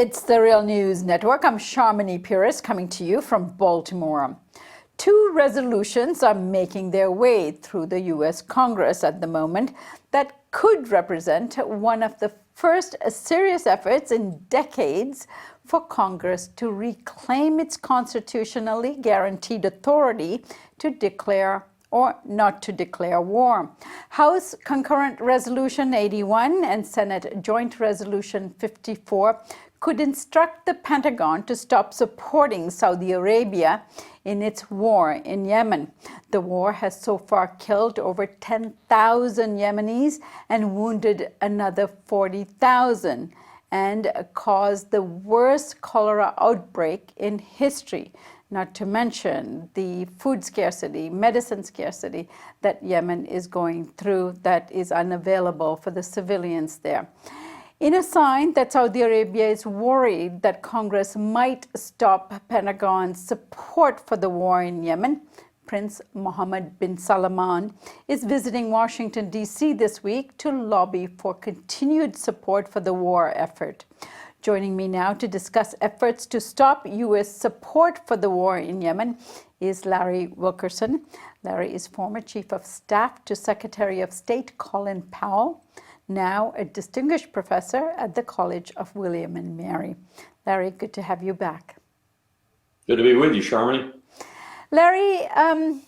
It's the Real News Network. I'm Sharmini Pires coming to you from Baltimore. Two resolutions are making their way through the U.S. Congress at the moment that could represent one of the first serious efforts in decades for Congress to reclaim its constitutionally guaranteed authority to declare or not to declare war. House Concurrent Resolution 81 and Senate Joint Resolution 54 could instruct the Pentagon to stop supporting Saudi Arabia in its war in Yemen. The war has so far killed over 10,000 Yemenis and wounded another 40,000 and caused the worst cholera outbreak in history, not to mention the food scarcity, medicine scarcity that Yemen is going through that is unavailable for the civilians there. In a sign that Saudi Arabia is worried that Congress might stop Pentagon's support for the war in Yemen, Prince Mohammed bin Salman is visiting Washington, D.C. this week to lobby for continued support for the war effort. Joining me now to discuss efforts to stop U.S. support for the war in Yemen is Larry Wilkerson. Larry is former Chief of Staff to Secretary of State Colin Powell, now a distinguished professor at the College of William and Mary. Larry, good to have you back. Good to be with you, Sharmini. Larry,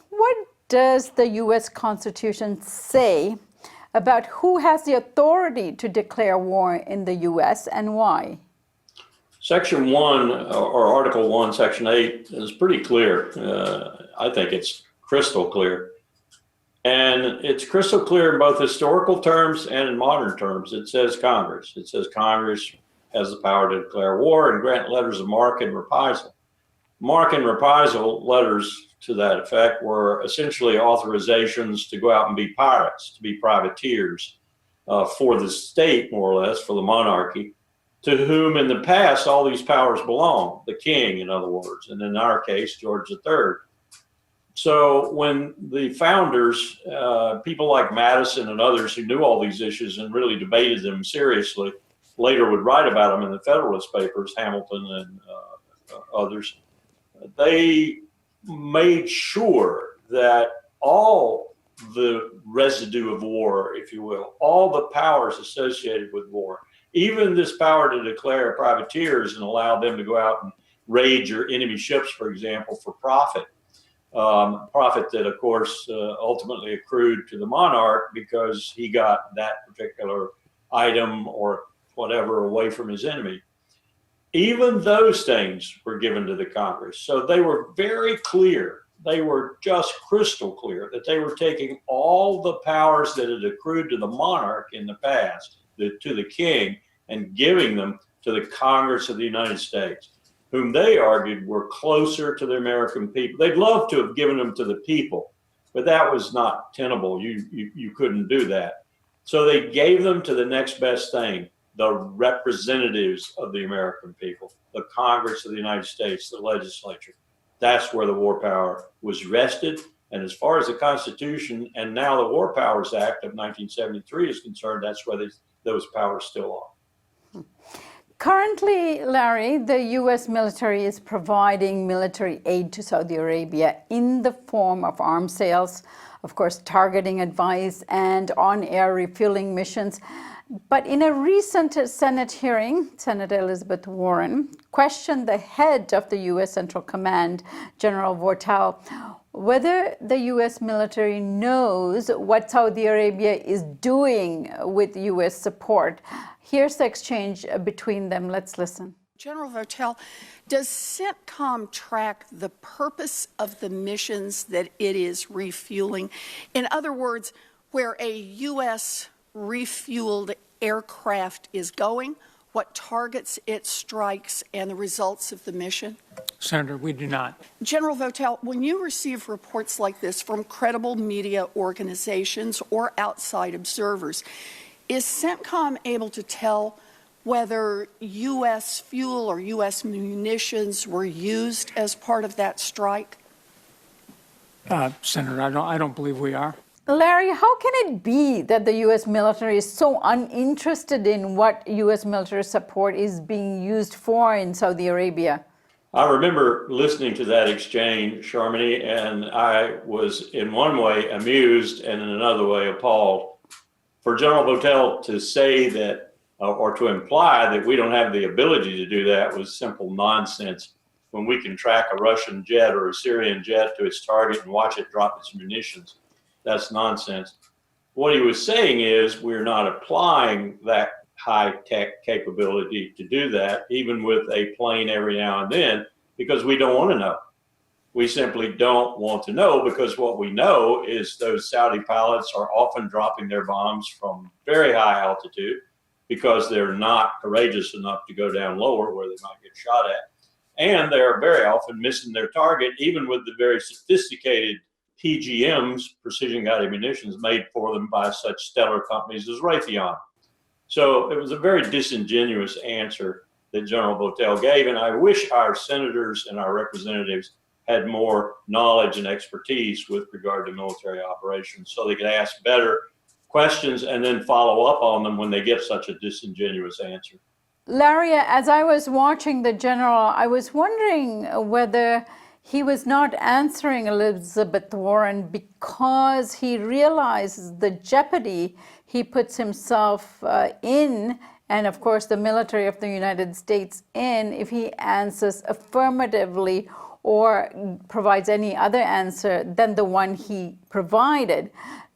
what does the U.S. Constitution say about who has the authority to declare war in the U.S. and why? Section 1, or Article 1, Section 8, is pretty clear. I think it's crystal clear. And it's crystal clear in both historical terms and in modern terms. It says Congress. It says Congress has the power to declare war and grant letters of marque and reprisal. Marque and reprisal letters to that effect were essentially authorizations to go out and be pirates, to be privateers for the state, more or less, for the monarchy, to whom in the past all these powers belong, the king, in other words, and in our case, George III. So when the founders, people like Madison and others who knew all these issues and really debated them seriously, later would write about them in the Federalist Papers, Hamilton and others, they made sure that all the residue of war, if you will, all the powers associated with war, even this power to declare privateers and allow them to go out and raid your enemy ships, for example, for profit, profit that, of course, ultimately accrued to the monarch because he got that particular item or whatever away from his enemy. Even those things were given to the Congress. So they were very clear. They were just crystal clear that they were taking all the powers that had accrued to the monarch in the past, to the king, and giving them to the Congress of the United States, whom they argued were closer to the American people. They'd love to have given them to the people, but that was not tenable. You couldn't do that. So they gave them to the next best thing, the representatives of the American people, the Congress of the United States, the legislature. That's where the war power was rested. And as far as the Constitution and now the War Powers Act of 1973 is concerned, that's where those powers still are. Currently, Larry, the U.S. military is providing military aid to Saudi Arabia in the form of arms sales, of course, targeting advice and on-air refueling missions. But in a recent Senate hearing, Senator Elizabeth Warren questioned the head of the U.S. Central Command, General Vortal, whether the U.S. military knows what Saudi Arabia is doing with U.S. support. Here's the exchange between them. Let's listen. General Vortal, does CENTCOM track the purpose of the missions that it is refueling? In other words, where a U.S. refueled aircraft is going, what targets it strikes, and the results of the mission? Senator, we do not. General Vortal, when you receive reports like this from credible media organizations or outside observers, is CENTCOM able to tell whether U.S. fuel or U.S. munitions were used as part of that strike? Senator, I don't believe we are. Larry, how can it be that the U.S. military is so uninterested in what U.S. military support is being used for in Saudi Arabia? I remember listening to that exchange, Sharmini, and I was in one way amused and in another way appalled. For General Votel to say that, or to imply that we don't have the ability to do that, was simple nonsense. When we can track a Russian jet or a Syrian jet to its target and watch it drop its munitions, that's nonsense. What he was saying is we're not applying that high-tech capability to do that, even with a plane every now and then, because we don't want to know. We simply don't want to know, because what we know is those Saudi pilots are often dropping their bombs from very high altitude because they're not courageous enough to go down lower where they might get shot at. And they're very often missing their target, even with the very sophisticated PGMs, precision guided munitions, made for them by such stellar companies as Raytheon. So it was a very disingenuous answer that General Votel gave, and I wish our senators and our representatives had more knowledge and expertise with regard to military operations so they could ask better questions and then follow up on them when they get such a disingenuous answer. Larry, as I was watching the general, I was wondering whether he was not answering Elizabeth Warren because he realizes the jeopardy he puts himself in, and of course the military of the United States in, if he answers affirmatively or provides any other answer than the one he provided,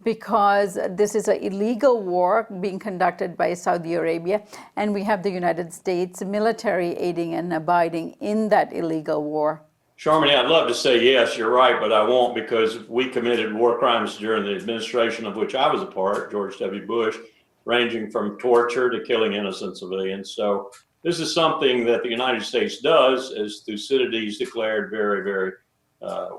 because this is an illegal war being conducted by Saudi Arabia, and we have the United States military aiding and abiding in that illegal war. Sharmini, I'd love to say yes, you're right, but I won't, because we committed war crimes during the administration of which I was a part, George W. Bush, ranging from torture to killing innocent civilians. So this is something that the United States does, as Thucydides declared very, very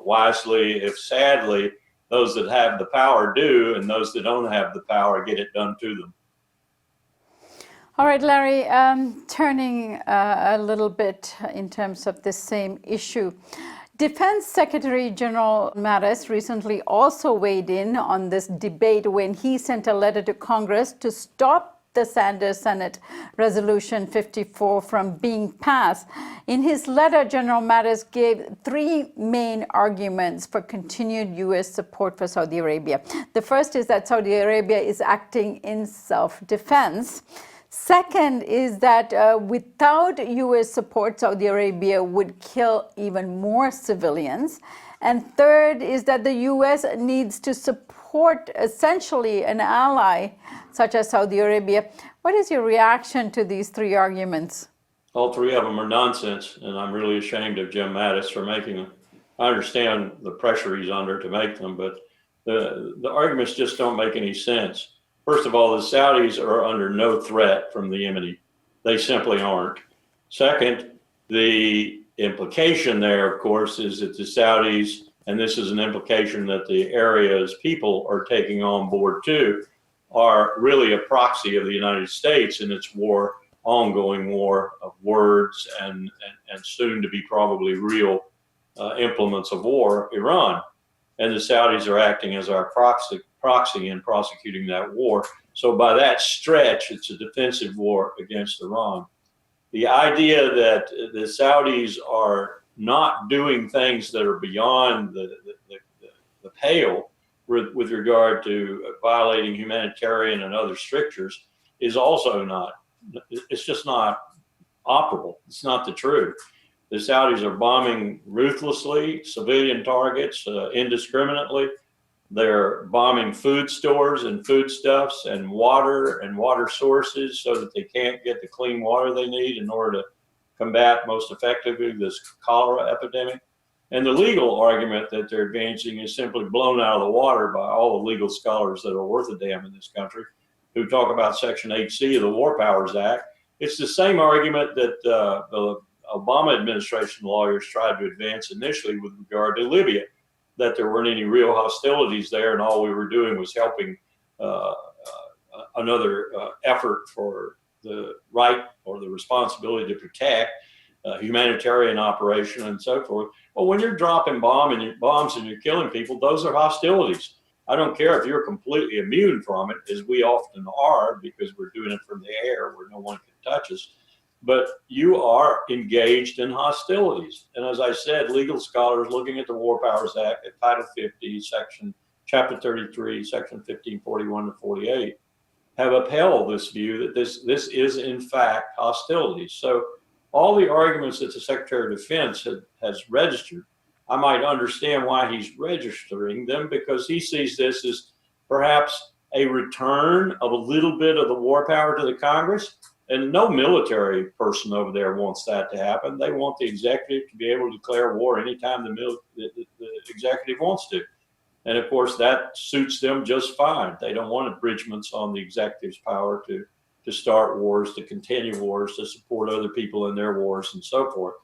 wisely, if sadly, those that have the power do, and those that don't have the power get it done to them. All right, Larry, turning a little bit in terms of this same issue. Defense Secretary General Mattis recently also weighed in on this debate when he sent a letter to Congress to stop the Sanders Senate Resolution 54 from being passed. In his letter, General Mattis gave three main arguments for continued U.S. support for Saudi Arabia. The first is that Saudi Arabia is acting in self-defense. Second is that without U.S. support, Saudi Arabia would kill even more civilians. And third is that the U.S. needs to support essentially an ally such as Saudi Arabia. What is your reaction to these three arguments? All three of them are nonsense, and I'm really ashamed of Jim Mattis for making them. I understand the pressure he's under to make them, but the arguments just don't make any sense. First of all, the Saudis are under no threat from the Yemeni. They simply aren't. Second, the implication there, of course, is that the Saudis, and this is an implication that the area's people are taking on board too, are really a proxy of the United States in its war, ongoing war of words and soon to be probably real implements of war, Iran. And the Saudis are acting as our proxy in prosecuting that war. So by that stretch, it's a defensive war against Iran. The idea that the Saudis are not doing things that are beyond the pale with regard to violating humanitarian and other strictures is also not, it's just not operable. It's not the truth. The Saudis are bombing ruthlessly civilian targets indiscriminately. They're bombing food stores and foodstuffs and water sources so that they can't get the clean water they need in order to combat most effectively this cholera epidemic. And the legal argument that they're advancing is simply blown out of the water by all the legal scholars that are worth a damn in this country who talk about Section 8C of the War Powers Act. It's the same argument that the Obama administration lawyers tried to advance initially with regard to Libya, that there weren't any real hostilities there and all we were doing was helping another effort for the right or the responsibility to protect humanitarian operation and so forth. Well, when you're dropping bombs and you're killing people, those are hostilities. I don't care if you're completely immune from it, as we often are, because we're doing it from the air where no one can touch us. But you are engaged in hostilities. And as I said, legal scholars looking at the War Powers Act at Title 50, Chapter 33, Section 1541 to 48, have upheld this view that this is in fact hostilities. So all the arguments that the Secretary of Defense has registered, I might understand why he's registering them, because he sees this as perhaps a return of a little bit of the war power to the Congress. And no military person over there wants that to happen. They want the executive to be able to declare war anytime the executive wants to. And of course, that suits them just fine. They don't want abridgments on the executive's power to start wars, to continue wars, to support other people in their wars, and so forth.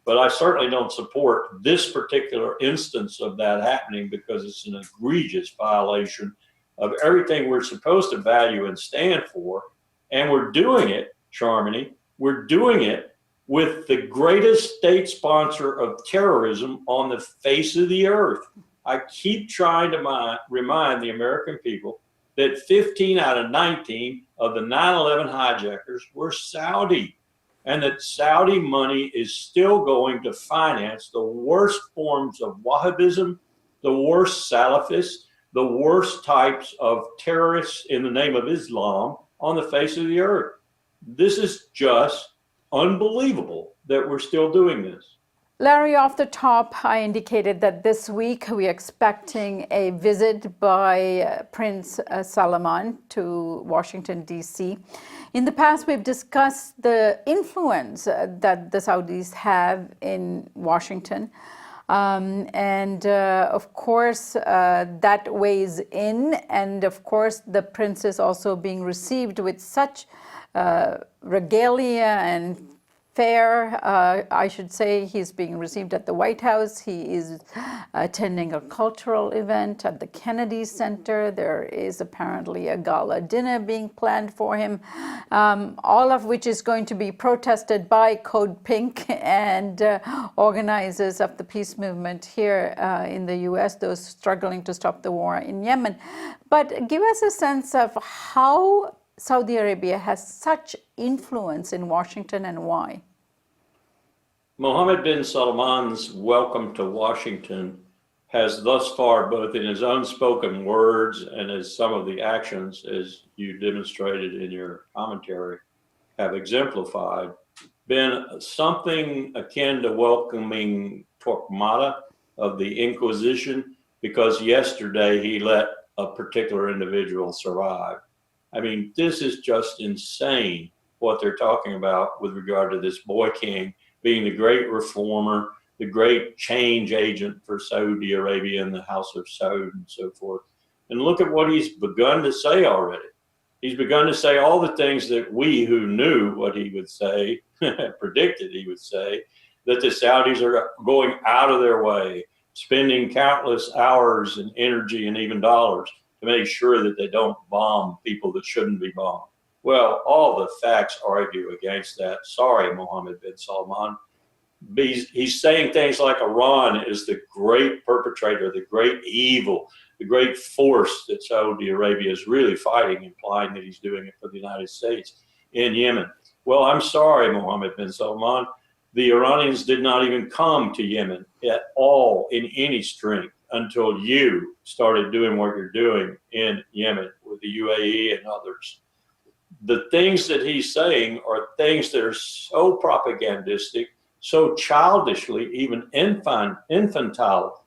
But I certainly don't support this particular instance of that happening, because it's an egregious violation of everything we're supposed to value and stand for. And we're doing it, Charmony, we're doing it with the greatest state sponsor of terrorism on the face of the earth. I keep trying to remind the American people that 15 out of 19 of the 9/11 hijackers were Saudi, and that Saudi money is still going to finance the worst forms of Wahhabism, the worst Salafists, the worst types of terrorists in the name of Islam on the face of the earth. This is just unbelievable that we're still doing this. Larry, off the top, I indicated that this week we're expecting a visit by Prince Salman to Washington, D.C. In the past, we've discussed the influence that the Saudis have in Washington. Of course, that weighs in. And of course, the prince is also being received with such regalia and fare. I should say he's being received at the White House. He is attending a cultural event at the Kennedy Center. There is apparently a gala dinner being planned for him, all of which is going to be protested by Code Pink and organizers of the peace movement here in the U.S., those struggling to stop the war in Yemen. But give us a sense of how Saudi Arabia has such influence in Washington and why. Mohammed bin Salman's welcome to Washington has thus far, both in his own spoken words and as some of the actions, as you demonstrated in your commentary, have exemplified, been something akin to welcoming Torquemada of the Inquisition, because yesterday he let a particular individual survive. I mean, this is just insane what they're talking about with regard to this boy king being the great reformer, the great change agent for Saudi Arabia and the House of Saud and so forth. And look at what he's begun to say already. He's begun to say all the things that we who knew what he would say, predicted he would say, that the Saudis are going out of their way, spending countless hours and energy and even dollars to make sure that they don't bomb people that shouldn't be bombed. Well, all the facts argue against that. Sorry, Mohammed bin Salman. He's saying things like Iran is the great perpetrator, the great evil, the great force that Saudi Arabia is really fighting, implying that he's doing it for the United States in Yemen. Well, I'm sorry, Mohammed bin Salman. The Iranians did not even come to Yemen at all in any strength until you started doing what you're doing in Yemen with the UAE and others. The things that he's saying are things that are so propagandistic, so childishly, even infantile.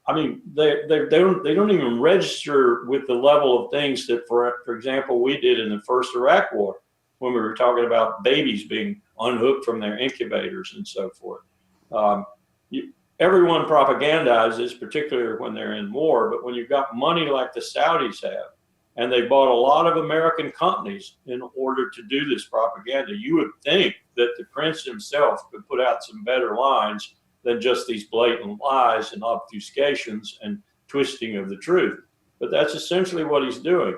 I mean, they don't even register with the level of things that, for example, we did in the first Iraq War, when we were talking about babies being unhooked from their incubators and so forth. Everyone propagandizes, particularly when they're in war, but when you've got money like the Saudis have, and they bought a lot of American companies in order to do this propaganda, you would think that the prince himself could put out some better lines than just these blatant lies and obfuscations and twisting of the truth. But that's essentially what he's doing.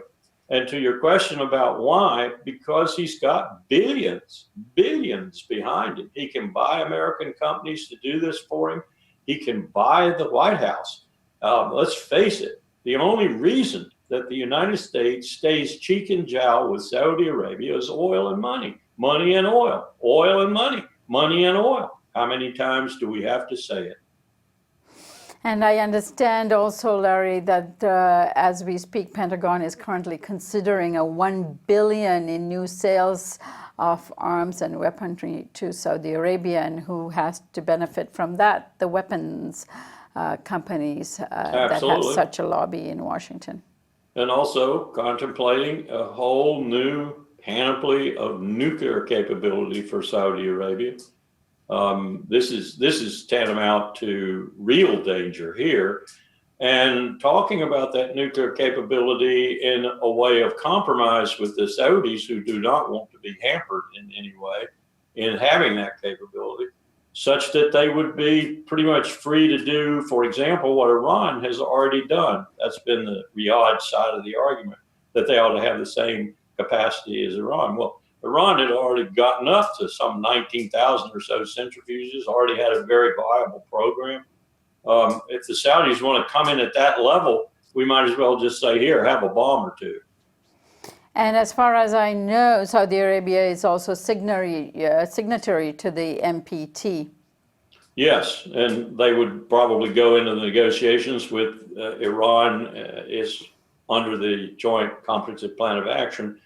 And to your question about why, because he's got billions behind him. He can buy American companies to do this for him. He can buy the White House. Let's face it. The only reason that the United States stays cheek and jowl with Saudi Arabia is oil and money, money and oil, oil and money, money and oil. How many times do we have to say it? And I understand also, Larry, that as we speak, Pentagon is currently considering a $1 billion in new sales of arms and weaponry to Saudi Arabia, and who has to benefit from that? The weapons companies that have such a lobby in Washington. And also contemplating a whole new panoply of nuclear capability for Saudi Arabia. This is tantamount to real danger here. And talking about that nuclear capability in a way of compromise with the Saudis, who do not want to be hampered in any way in having that capability, such that they would be pretty much free to do, for example, what Iran has already done. That's been the Riyadh side of the argument, that they ought to have the same capacity as Iran. Well, Iran had already gotten up to some 19,000 or so centrifuges, already had a very viable program. If the Saudis want to come in at that level, we might as well just say, here, have a bomb or two. And as far as I know, Saudi Arabia is also signatory to the NPT. Yes, and they would probably go into the negotiations with Iran is under the Joint Comprehensive Plan of Action,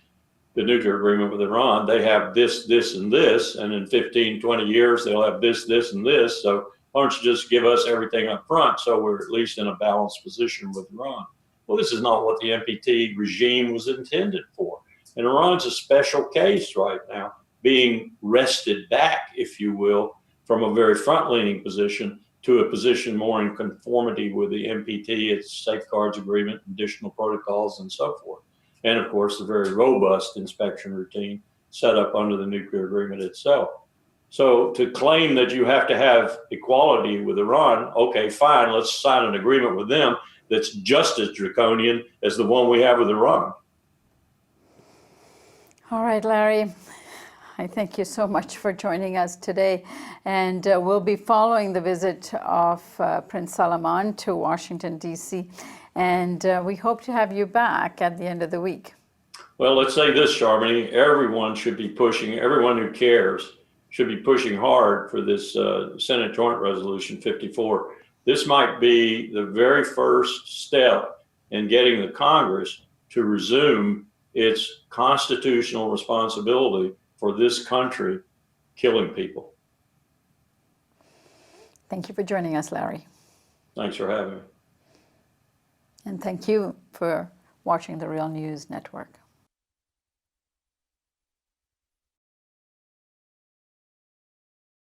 the nuclear agreement with Iran. They have this, this, and this, and in 15, 20 years, they'll have this, this, and this. So why don't you just give us everything up front so we're at least in a balanced position with Iran? Well, this is not what the NPT regime was intended for. And Iran's a special case right now, being wrested back, if you will, from a very front-leaning position to a position more in conformity with the NPT, its safeguards agreement, additional protocols, and so forth. And of course, the very robust inspection routine set up under the nuclear agreement itself. So to claim that you have to have equality with Iran, okay, fine, let's sign an agreement with them that's just as draconian as the one we have with Iran. All right, Larry, I thank you so much for joining us today. And we'll be following the visit of Prince Salman to Washington, D.C. And we hope to have you back at the end of the week. Well, let's say this, Charmony, everyone should be pushing, everyone who cares should be pushing hard for this Senate Joint Resolution 54. This might be the very first step in getting the Congress to resume its constitutional responsibility for this country killing people. Thank you for joining us, Larry. Thanks for having me. And thank you for watching the Real News Network.